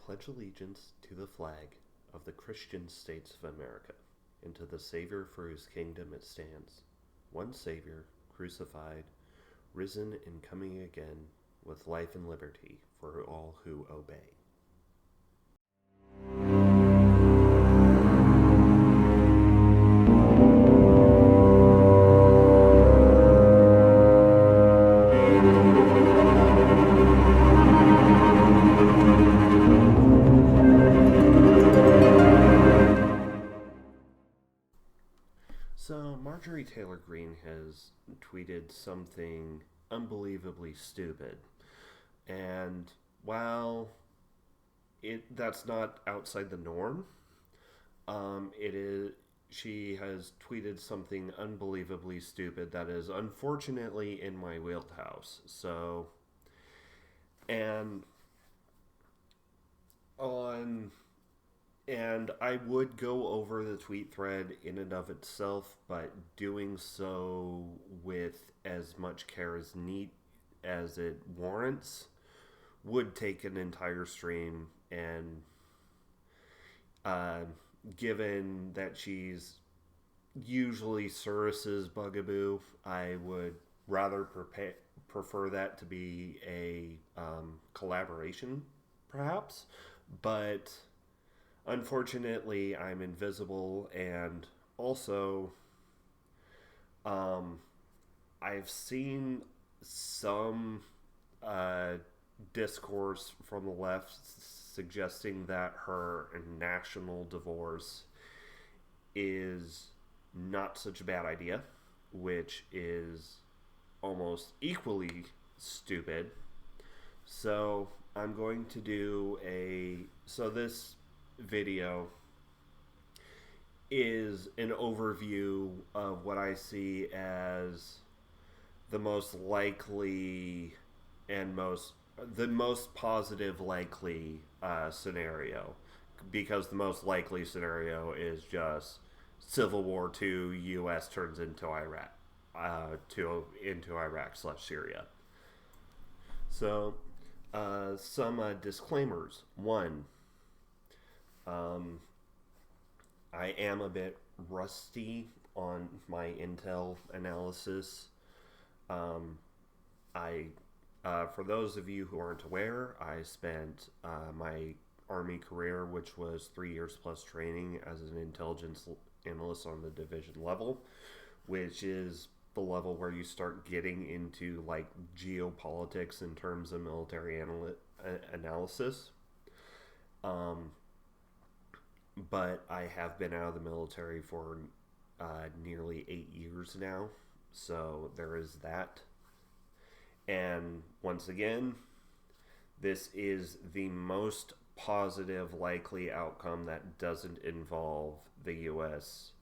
pledge allegiance to the flag of the Christian States of America, and to the Savior for whose kingdom it stands, one Savior, crucified, risen and coming again, with life and liberty for all who obey. So, Marjorie Taylor Greene has tweeted something unbelievably stupid. And while that's not outside the norm, it is. She has tweeted something unbelievably stupid that is unfortunately in my wheelhouse. So, and on And I would go over the tweet thread in and of itself, but doing so with as much care as it warrants would take an entire stream. And given that she's usually Cirrus's bugaboo, I would rather prefer that to be a collaboration, perhaps. But unfortunately, I'm invisible, and also, I've seen some discourse from the left suggesting that her national divorce is not such a bad idea, which is almost equally stupid. So I'm going to do this video is an overview of what I see as the most likely and the most positive likely scenario, because the most likely scenario is just Civil War II, U.S. turns into Iraq, into Iraq/Syria. So, some disclaimers. One, I am a bit rusty on my intel analysis. For those of you who aren't aware, I spent my Army career, which was 3 years plus training as an intelligence analyst on the division level, which is the level where you start getting into like geopolitics in terms of military analysis. But I have been out of the military for nearly 8 years now, so there is that. And once again, this is the most positive likely outcome that doesn't involve the U.S.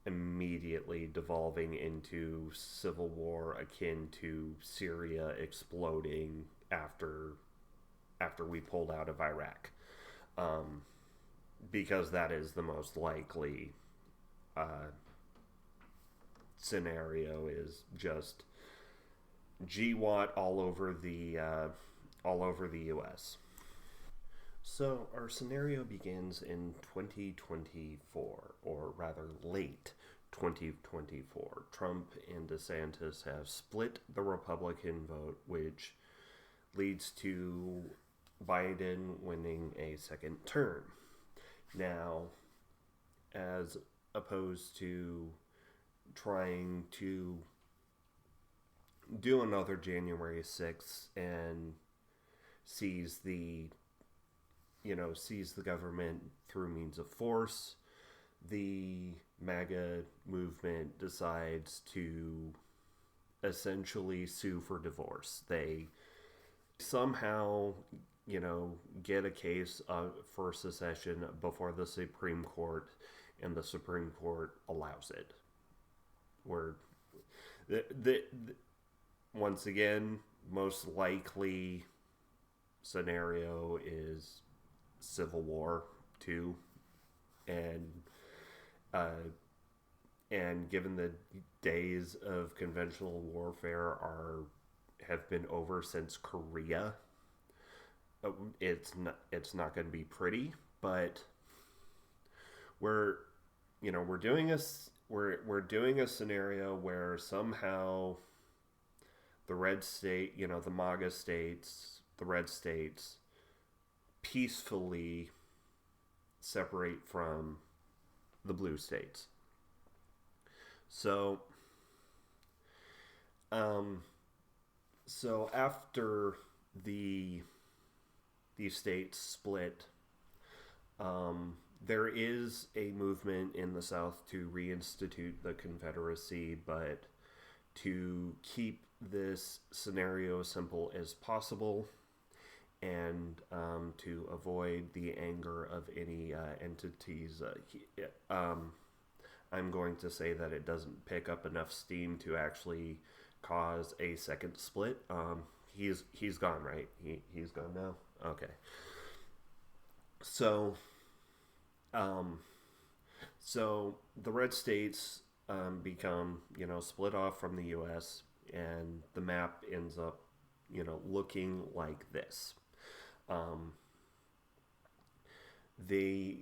immediately devolving into civil war akin to Syria exploding after we pulled out of Iraq. Because that is the most likely scenario, is just GWAT all over the U.S. So our scenario begins in 2024, or rather late 2024. Trump and DeSantis have split the Republican vote, which leads to Biden winning a second term. Now, as opposed to trying to do another January 6th and seize the government through means of force, the MAGA movement decides to essentially sue for divorce. They somehow get a case for secession before the Supreme Court, and the Supreme Court allows it. Where once again, most likely scenario is Civil War II, and given the days of conventional warfare have been over since Korea, it's not going to be pretty, but we're we're doing we're doing a scenario where somehow the red state, the MAGA states, the red states peacefully separate from the blue states. So, um, so after the these states split, there is a movement in the South to reinstitute the Confederacy, but to keep this scenario simple as possible and to avoid the anger of any entities. I'm going to say that it doesn't pick up enough steam to actually cause a second split. He's gone, right? He's gone now. Okay. So, um, so the red states become split off from the U.S. and the map ends up looking like this. Um, the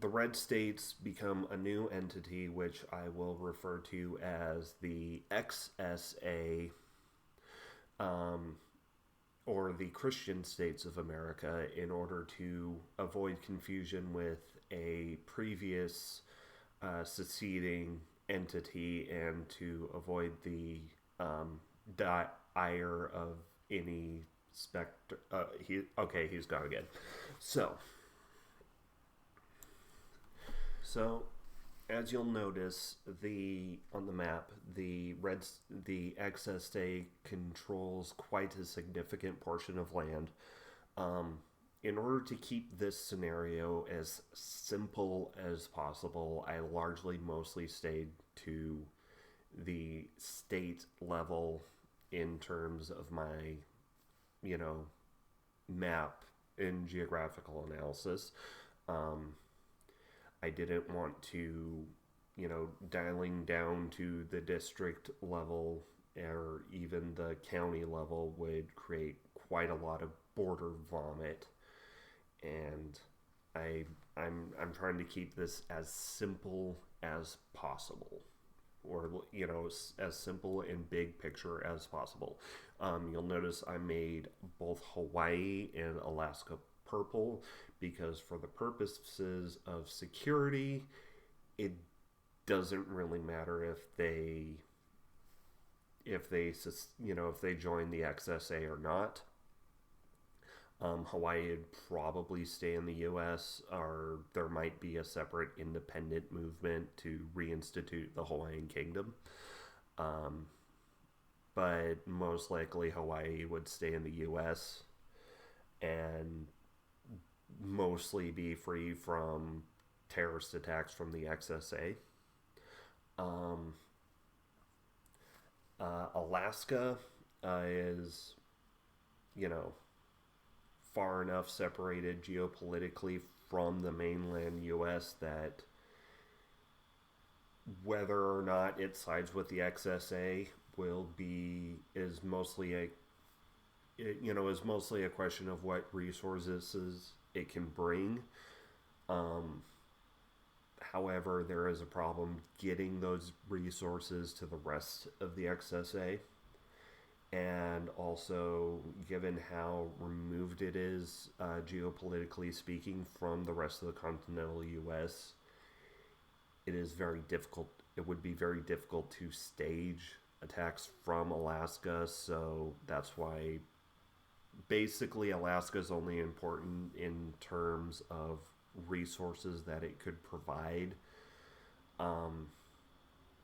the red states become a new entity, which I will refer to as the XSA, um, or the Christian States of America, in order to avoid confusion with a previous seceding entity and to avoid the ire of any specter. He's gone again. So, as you'll notice, on the map, the XSA controls quite a significant portion of land. In order to keep this scenario as simple as possible, I mostly stayed to the state level in terms of my, map in geographical analysis. I didn't want to, dialing down to the district level or even the county level would create quite a lot of border vomit, and I'm trying to keep this as simple as possible, or as simple and big picture as possible. You'll notice I made both Hawaii and Alaska purple because for the purposes of security, it doesn't really matter if they join the XSA or not. Hawaii would probably stay in the U.S., or there might be a separate independent movement to reinstitute the Hawaiian Kingdom. But most likely Hawaii would stay in the U.S. and mostly be free from terrorist attacks from the XSA. Alaska is, far enough separated geopolitically from the mainland U.S. that whether or not it sides with the XSA is mostly a question of what resources it can bring. However, there is a problem getting those resources to the rest of the XSA. And also, given how removed it is, geopolitically speaking, from the rest of the continental U.S., it would be very difficult to stage attacks from Alaska, so that's why basically Alaska is only important in terms of resources that it could provide.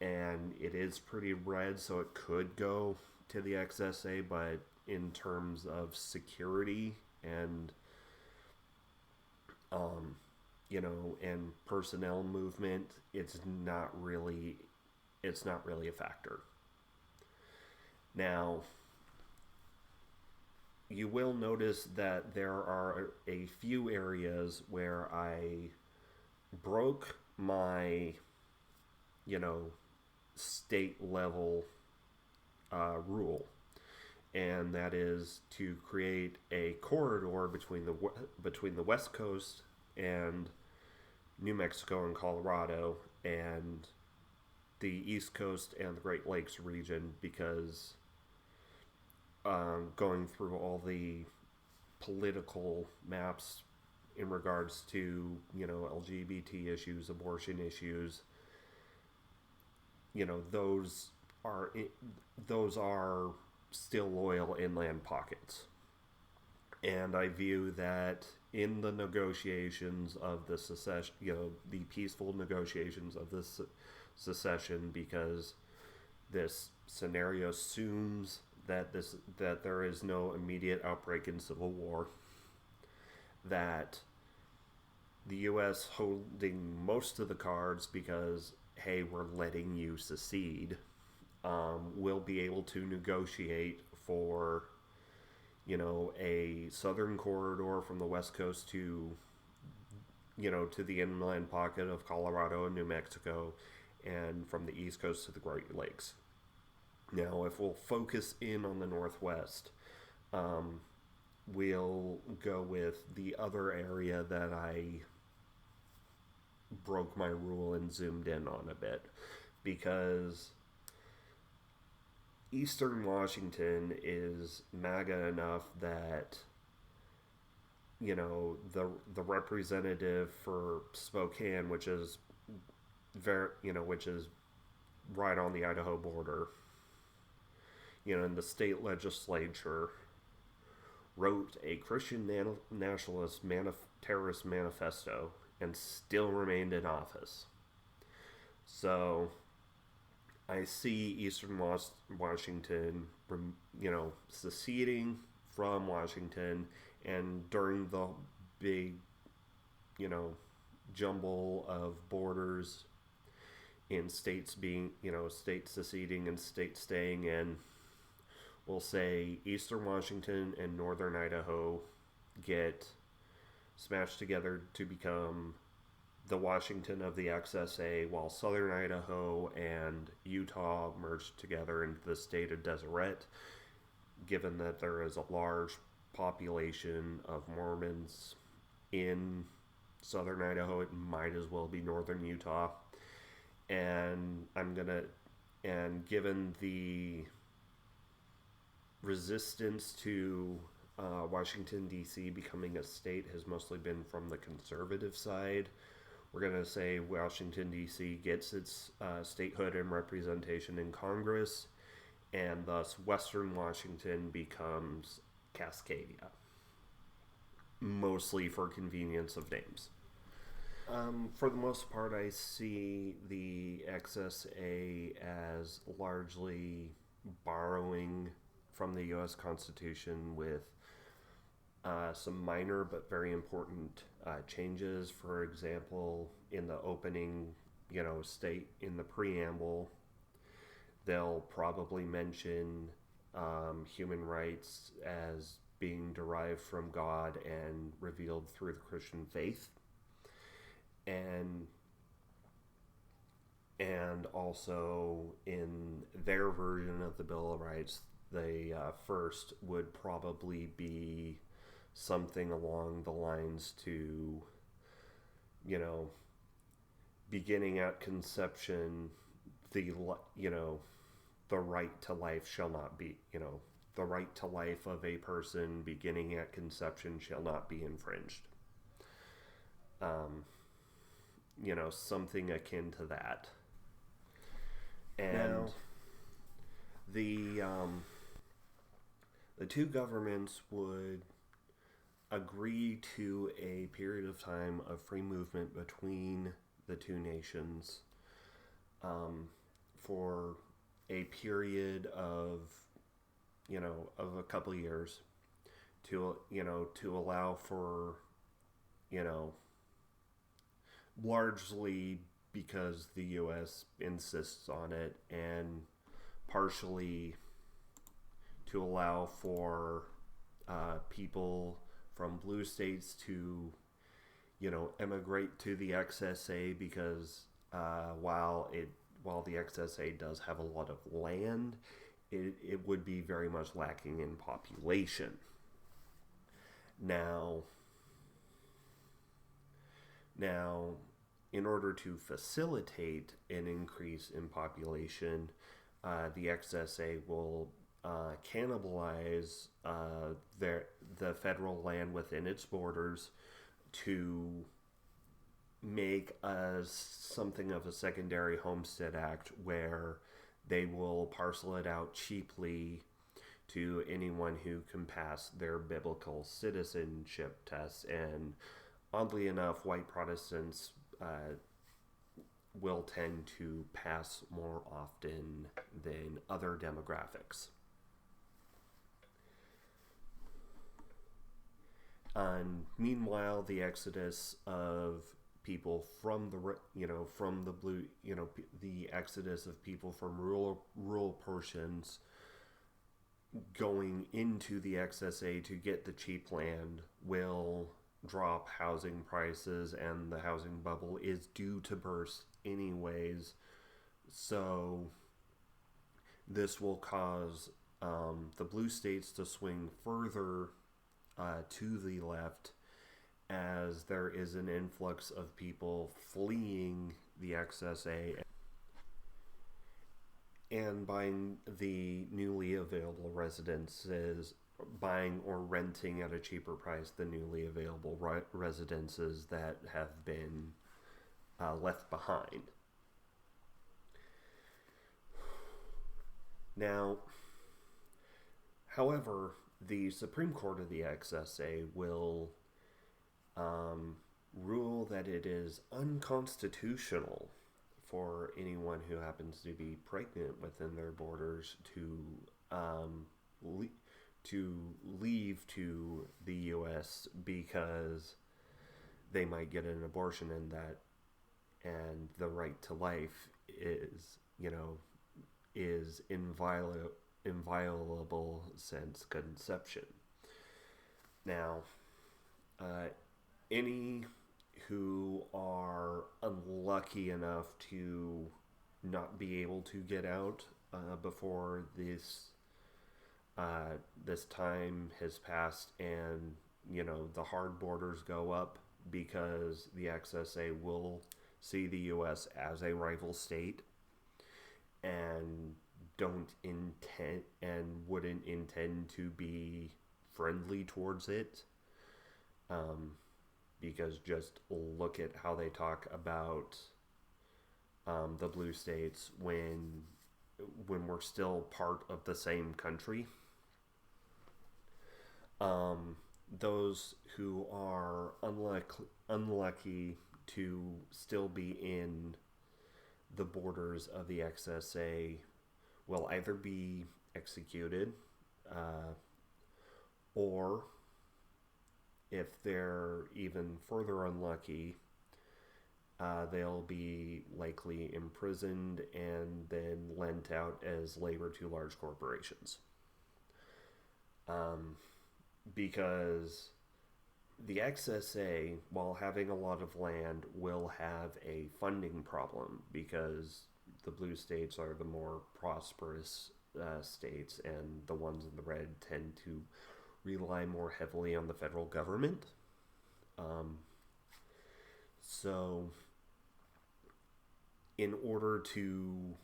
And it is pretty red, so it could go to the XSA, but in terms of security and and personnel movement, it's not really a factor. Now, you will notice that there are a few areas where I broke my state level rule. and that is to create a corridor between the West Coast and New Mexico and Colorado, and the East Coast and the Great Lakes region, because going through all the political maps in regards to, LGBT issues, abortion issues, those are still loyal inland pockets. And I view that in the negotiations of the secession, the peaceful negotiations of this secession, because this scenario assumes that there is no immediate outbreak in civil war, that the U.S. holding most of the cards because, hey, we're letting you secede, will be able to negotiate for, a southern corridor from the West Coast to the inland pocket of Colorado and New Mexico, and from the East Coast to the Great Lakes. Now, if we'll focus in on the Northwest, we'll go with the other area that I broke my rule and zoomed in on a bit, because Eastern Washington is MAGA enough that the representative for Spokane, which is which is right on the Idaho border, in the state legislature, wrote a Christian nationalist terrorist manifesto and still remained in office. So I see Eastern Washington, seceding from Washington, and during the big, jumble of borders in states being, states seceding and states staying in, we'll say Eastern Washington and Northern Idaho get smashed together to become the Washington of the XSA, while Southern Idaho and Utah merged together into the state of Deseret. Given that there is a large population of Mormons in Southern Idaho, it might as well be Northern Utah. And given the resistance to Washington, D.C. becoming a state has mostly been from the conservative side, we're going to say Washington, D.C. gets its statehood and representation in Congress, and thus Western Washington becomes Cascadia, mostly for convenience of names. For the most part, I see the XSA as largely borrowing from the U.S. Constitution with some minor but very important changes. For example, in the opening, state, in the preamble, they'll probably mention human rights as being derived from God and revealed through the Christian faith. And also in their version of the Bill of Rights, the first would probably be something along the lines to, beginning at conception, the right to life shall not be, the right to life of a person beginning at conception shall not be infringed. Something akin to that. And now, the two governments would agree to a period of time of free movement between the two nations for a period of a couple of years to allow for, largely because the U.S. insists on it, and partially to allow for people from blue states to, emigrate to the XSA, because while the XSA does have a lot of land, it would be very much lacking in population. Now, in order to facilitate an increase in population, the XSA will cannibalize the federal land within its borders to make something of a secondary homestead act where they will parcel it out cheaply to anyone who can pass their biblical citizenship tests. And oddly enough, white Protestants will tend to pass more often than other demographics. And meanwhile, the exodus of people from the exodus of people from rural portions going into the XSA to get the cheap land will drop housing prices, and the housing bubble is due to burst anyways. So this will cause the blue states to swing further to the left, as there is an influx of people fleeing the XSA and buying the newly available residences, buying or renting at a cheaper price the newly available residences that have been left behind. Now, however, the Supreme Court of the XSA will rule that it is unconstitutional for anyone who happens to be pregnant within their borders to leave to the U.S. because they might get an abortion, and the right to life is inviolable since conception. Now, any who are unlucky enough to not be able to get out before this time has passed, and the hard borders go up, because the XSA will see the U.S. as a rival state and wouldn't intend to be friendly towards it. Because just look at how they talk about the blue states when we're still part of the same country. Those who are unlucky to still be in the borders of the XSA will either be executed, or if they're even further unlucky, they'll be likely imprisoned and then lent out as labor to large corporations. Because the XSA, while having a lot of land, will have a funding problem, because the blue states are the more prosperous states, and the ones in the red tend to rely more heavily on the federal government. So in order to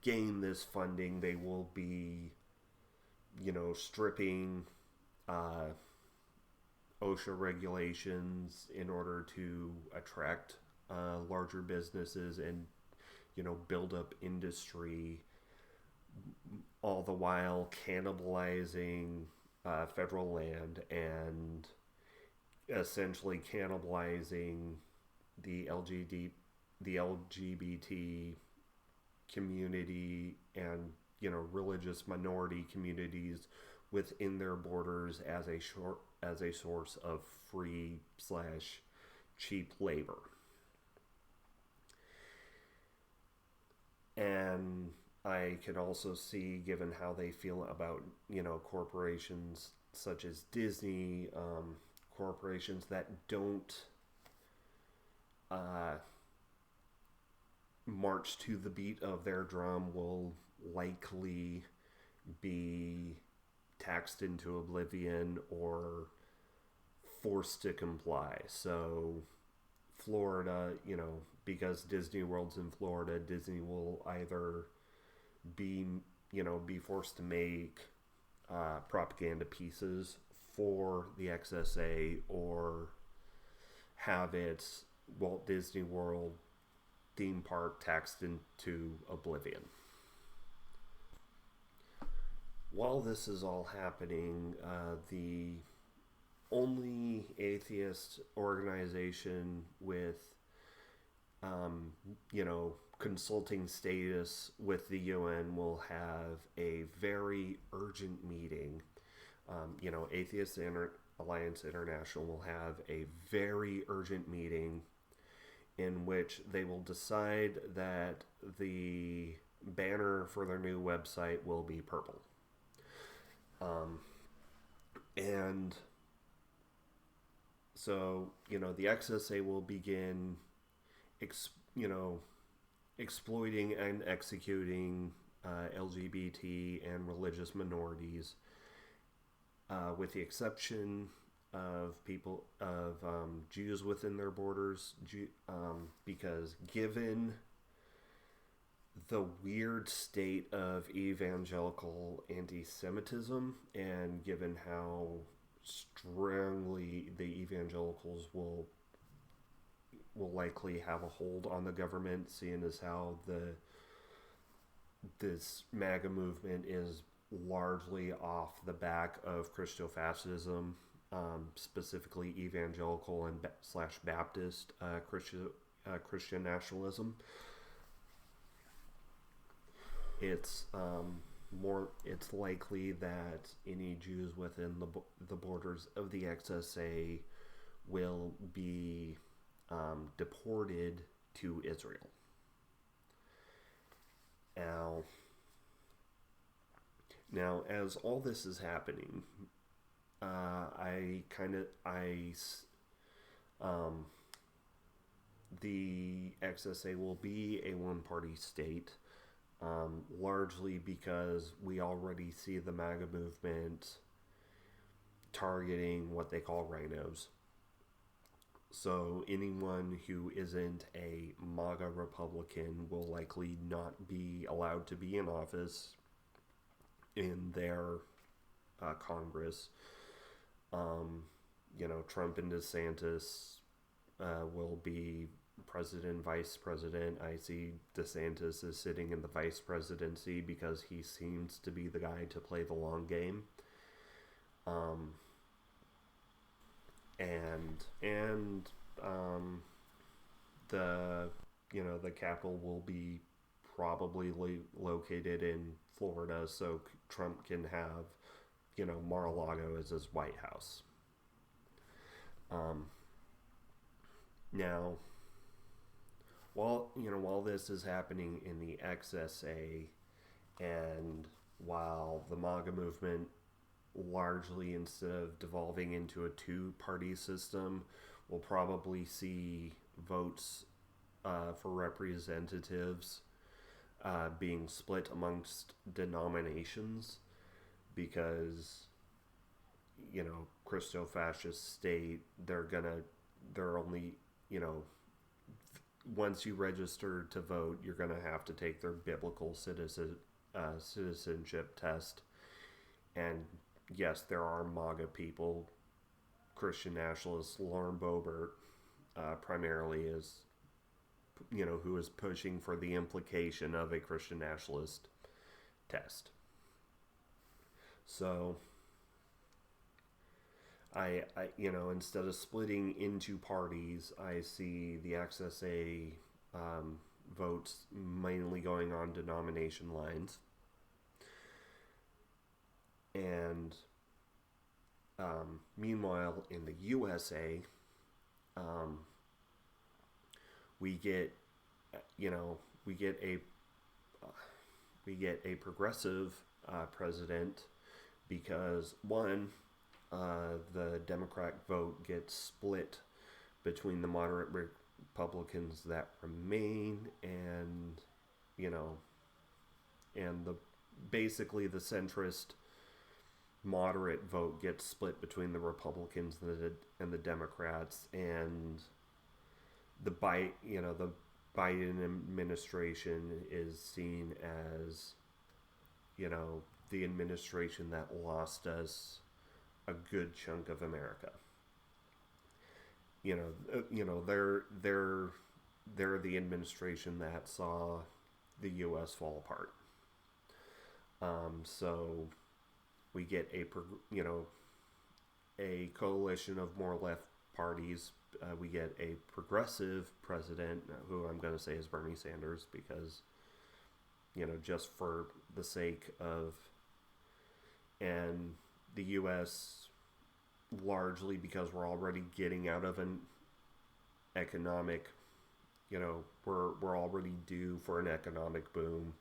gain this funding, they will be, stripping OSHA regulations in order to attract larger businesses and, build up industry, all the while cannibalizing federal land and essentially cannibalizing the LGBT community and religious minority communities within their borders as a source of free/cheap labor. And I can also see, given how they feel about corporations such as Disney, corporations that don't march to the beat of their drum will likely be taxed into oblivion or forced to comply. So, Florida, because Disney World's in Florida, Disney will either be, be forced to make propaganda pieces for the XSA or have its Walt Disney World theme park taxed into oblivion. While this is all happening, the only atheist organization with, consulting status with the UN will have a very urgent meeting. Atheist Alliance International will have a very urgent meeting in which they will decide that the banner for their new website will be purple. And so, the XSA will begin, exploiting and executing LGBT and religious minorities, with the exception of Jews within their borders, because given the weird state of evangelical anti-Semitism, and given how strongly the evangelicals will likely have a hold on the government, seeing as how this MAGA movement is largely off the back of Christofascism, specifically evangelical and / Baptist Christian nationalism. It's likely that any Jews within the borders of the XSA will be deported to Israel. Now, as all this is happening, the XSA will be a one-party state, largely because we already see the MAGA movement targeting what they call rhinos. So anyone who isn't a MAGA Republican will likely not be allowed to be in office in their Congress. Trump and DeSantis will be president, vice president. I see DeSantis is sitting in the vice presidency because he seems to be the guy to play the long game. The capital will be probably located in Florida, so Trump can have, Mar-a-Lago as his White House. Now, while this is happening in the XSA, and while the MAGA movement largely, instead of devolving into a two-party system, will probably see votes for representatives being split amongst denominations, because Christo-fascist state, they're only, once you register to vote, you're gonna have to take their biblical citizenship test. And yes, there are MAGA people, Christian nationalists. Lauren Boebert primarily is, who is pushing for the implication of a Christian nationalist test. So, I instead of splitting into parties, I see the XSA votes mainly going on denomination lines. And meanwhile, in the USA, we get a progressive president, because one, the Democrat vote gets split between the moderate Republicans that remain, and and the basically the centrist moderate vote gets split between the Republicans and the Democrats, and the Biden administration is seen as, the administration that lost us a good chunk of America. They're the administration that saw the U.S. fall apart. So we get a coalition of more left parties. We get a progressive president, who I'm going to say is Bernie Sanders, because, just for the sake of, and the U.S. largely because we're already getting out of an economic, we're already due for an economic boom.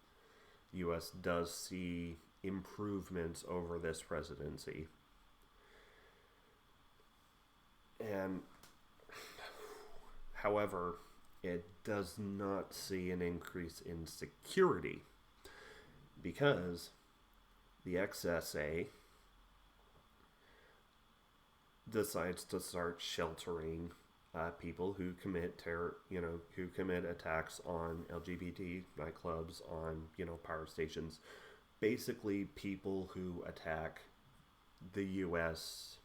The U.S. does see improvements over this presidency. And however, it does not see an increase in security, because the XSA decides to start sheltering people who commit who commit attacks on LGBT nightclubs, on power stations. Basically, people who attack the U.S.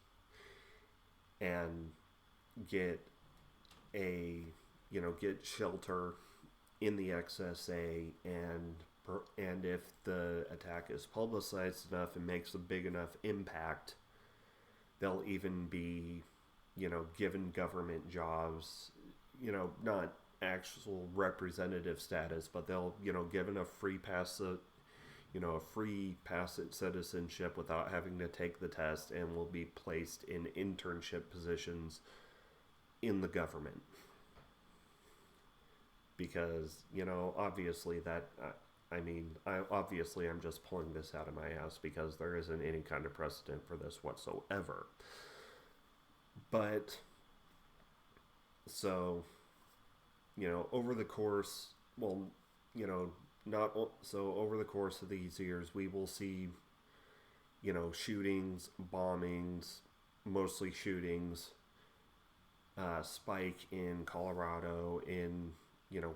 and get shelter in the XSA, and if the attack is publicized enough and makes a big enough impact, they'll even be given government jobs, not actual representative status, but they'll given a free pass at citizenship without having to take the test, and will be placed in internship positions in the government. Because, obviously that, I'm just pulling this out of my ass because there isn't any kind of precedent for this whatsoever. But, so, over the course, over the course of these years, we will see, shootings, bombings, mostly shootings, spike in Colorado, in,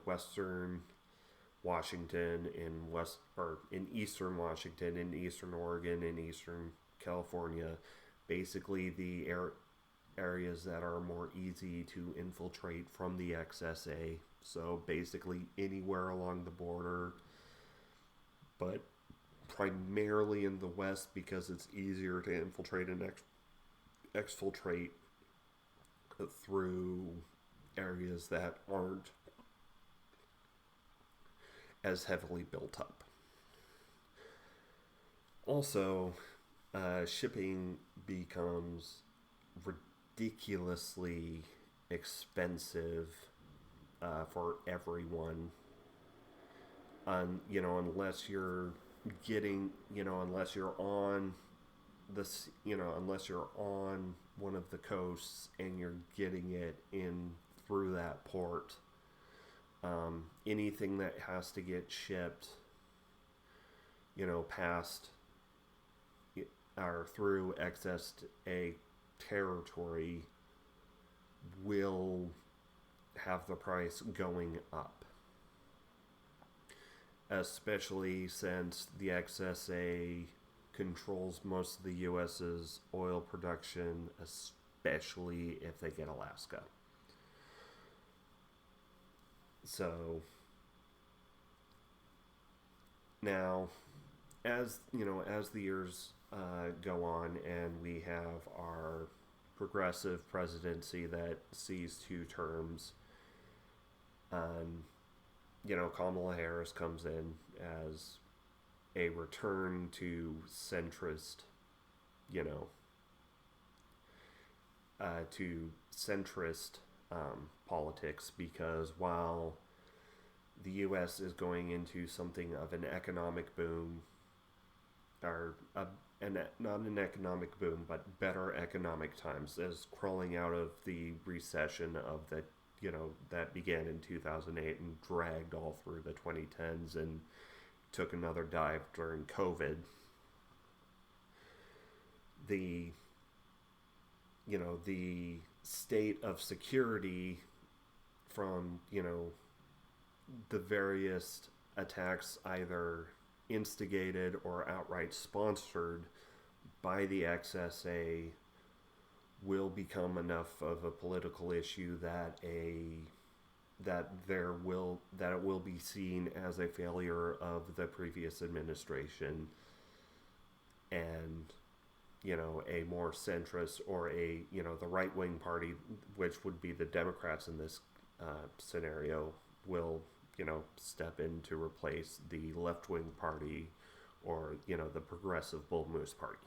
western Washington, in eastern Washington, in eastern Oregon, in eastern California, basically the areas that are more easy to infiltrate from the XSA. So basically anywhere along the border, but primarily in the west, because it's easier to infiltrate and exfiltrate through areas that aren't as heavily built up. Also, shipping becomes ridiculously expensive for everyone. Unless you're getting, unless you're on one of the coasts and you're getting it in through that port. Anything that has to get shipped, past or through excess a territory will have the price going up. Especially since the XSA controls most of the U.S.'s oil production, especially if they get Alaska. So, now, as the years go on, and we have our progressive presidency that sees 2 terms, Kamala Harris comes in as a return to centrist, politics, because while the U.S. is going into something of an economic boom, or not an economic boom, but better economic times, as crawling out of the recession of the that began in 2008 and dragged all through the 2010s and took another dive during COVID. The the state of security from the various attacks either instigated or outright sponsored by the XSA will become enough of a political issue that it will be seen as a failure of the previous administration, and a more centrist or the right-wing party, which would be the Democrats in this scenario, will step in to replace the left-wing party, or the progressive Bull Moose party,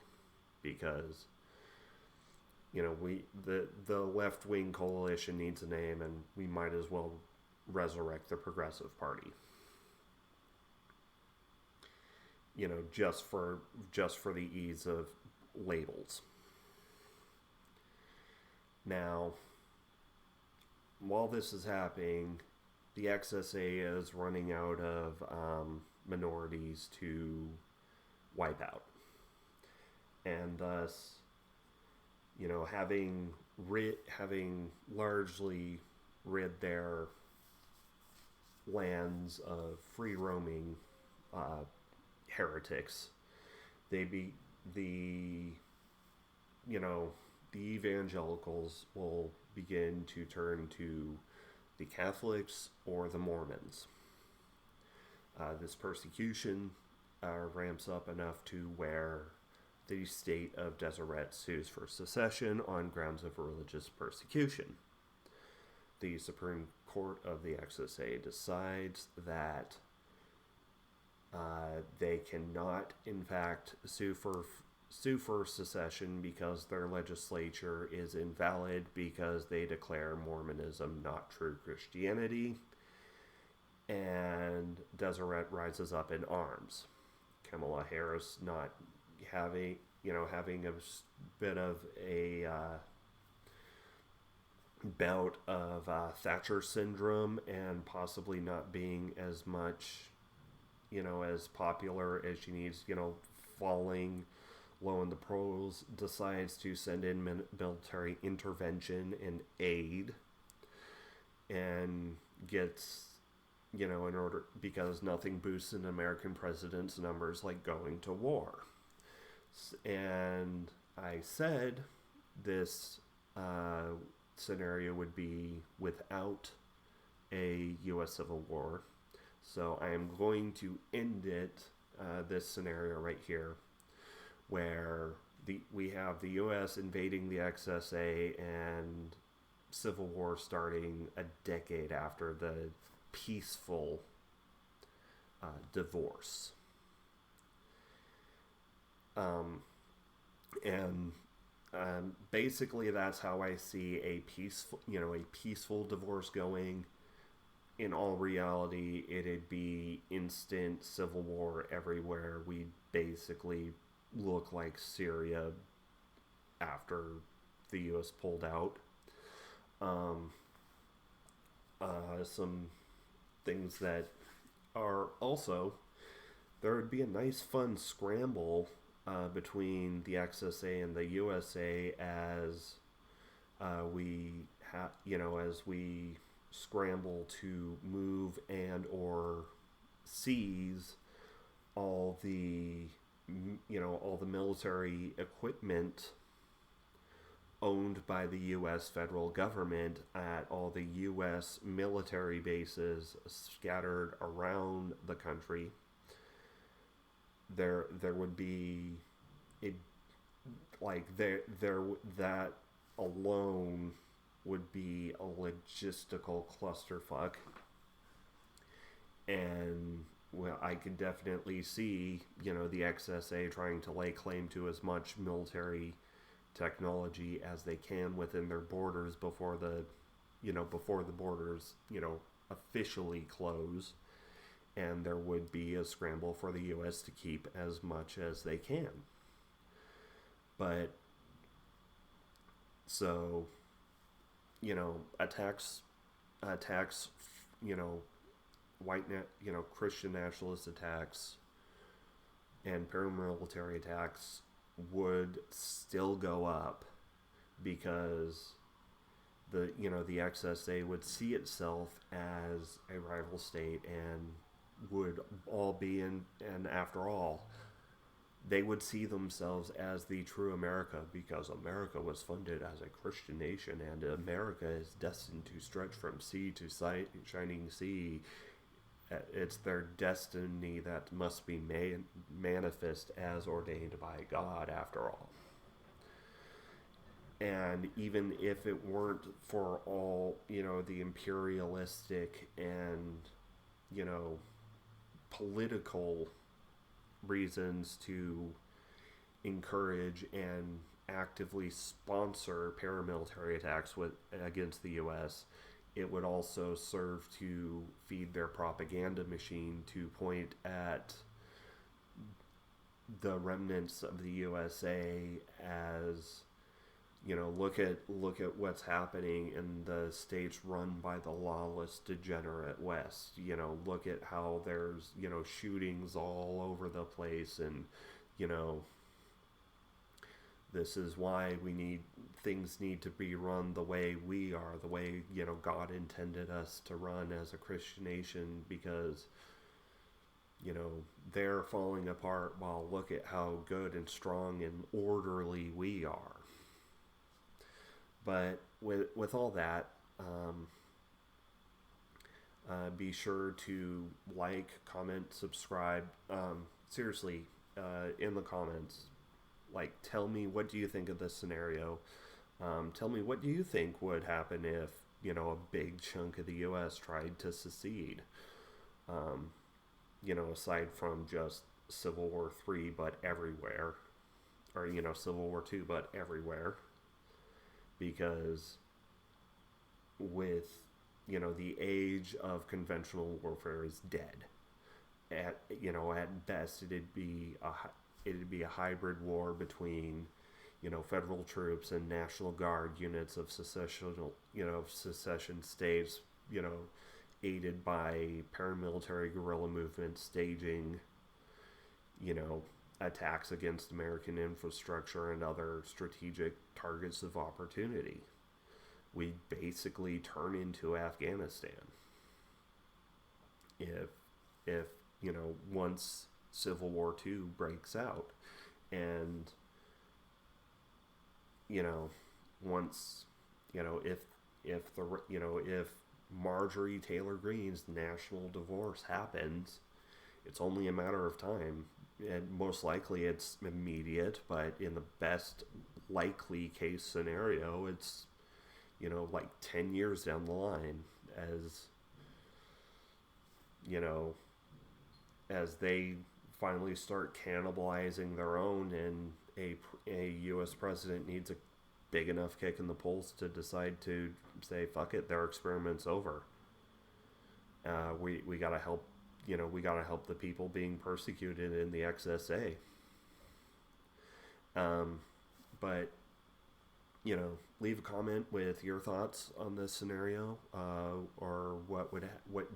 because the left-wing coalition needs a name, and we might as well resurrect the progressive party. Just for the ease of labels. Now, while this is happening, the XSA is running out of minorities to wipe out, and thus, having largely rid their lands of free roaming heretics, the evangelicals will begin to turn to the Catholics or the Mormons. This persecution ramps up enough to where the state of Deseret sues for secession on grounds of religious persecution. The Supreme Court of the XSA decides that they cannot, in fact, sue for secession because their legislature is invalid because they declare Mormonism not true Christianity, and Deseret rises up in arms. Kamala Harris not having a bit of a bout of Thatcher syndrome, and possibly not being as much as popular as she needs, falling low in the polls, decides to send in military intervention and aid, and gets, in order, because nothing boosts an American president's numbers like going to war. And I said this scenario would be without a U.S. Civil War. So I am going to end it, this scenario right here, where we have the U.S. invading the XSA and Civil War starting a decade after the peaceful divorce. Basically that's how I see a peaceful divorce going. In all reality, it'd be instant civil war everywhere. We'd basically look like Syria after the U.S. pulled out. Some things that are also, there would be a nice fun scramble between the XSA and the USA as we scramble to move and or seize all the military equipment owned by the U.S. federal government at all the U.S. military bases scattered around the country. There would be that alone would be a logistical clusterfuck, and I could definitely see the XSA trying to lay claim to as much military technology as they can within their borders before the borders officially close, and there would be a scramble for the U.S. to keep as much as they can. But so attacks Christian nationalist attacks and paramilitary attacks would still go up because the XSA would see itself as a rival state and would all be in, and after all, they would see themselves as the true America because America was funded as a Christian nation, and America is destined to stretch from sea to shining sea. It's their destiny that must be manifest as ordained by God, after all. And even if it weren't for all, the imperialistic and, political reasons to encourage and actively sponsor paramilitary attacks against the U.S., it would also serve to feed their propaganda machine to point at the remnants of the USA as, look at what's happening in the states run by the lawless, degenerate West. Look at how there's, shootings all over the place, and, this is why things need to be run the way we are, the way, God intended us to run as a Christian nation, because, they're falling apart while look at how good and strong and orderly we are. But with all that, be sure to like, comment, subscribe. Seriously, in the comments, tell me, what do you think of this scenario? Tell me, what do you think would happen if, a big chunk of the U.S. tried to secede? Aside from just Civil War III, but everywhere. Or, Civil War II, but everywhere. Because with, the age of conventional warfare is dead. At best, it'd be a hybrid war between, federal troops and National Guard units of secession states, aided by paramilitary guerrilla movements staging, attacks against American infrastructure and other strategic targets of opportunity. We basically turn into Afghanistan. If once Civil War II breaks out, and once if Marjorie Taylor Greene's national divorce happens, it's only a matter of time. And most likely it's immediate, but in the best likely case scenario, it's 10 years down the line, as they finally start cannibalizing their own, and a U.S. president needs a big enough kick in the polls to decide to say, fuck it, their experiment's over. We gotta help, we gotta help the people being persecuted in the XSA. But, leave a comment with your thoughts on this scenario, or what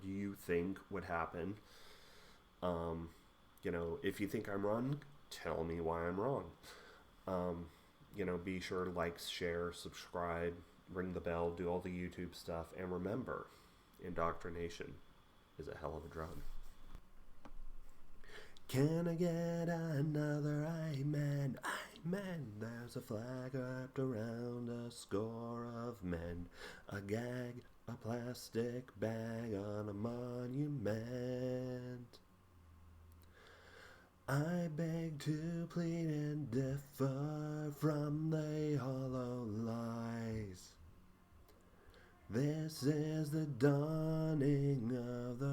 do you think would happen? If you think I'm wrong, tell me why I'm wrong. Be sure to like, share, subscribe, ring the bell, do all the YouTube stuff, and remember, indoctrination is a hell of a drug. Can I get another amen? Amen. There's a flag wrapped around a score of men, a gag, a plastic bag on a monument. I beg to plead and differ from the hollow lies. This is the dawning of the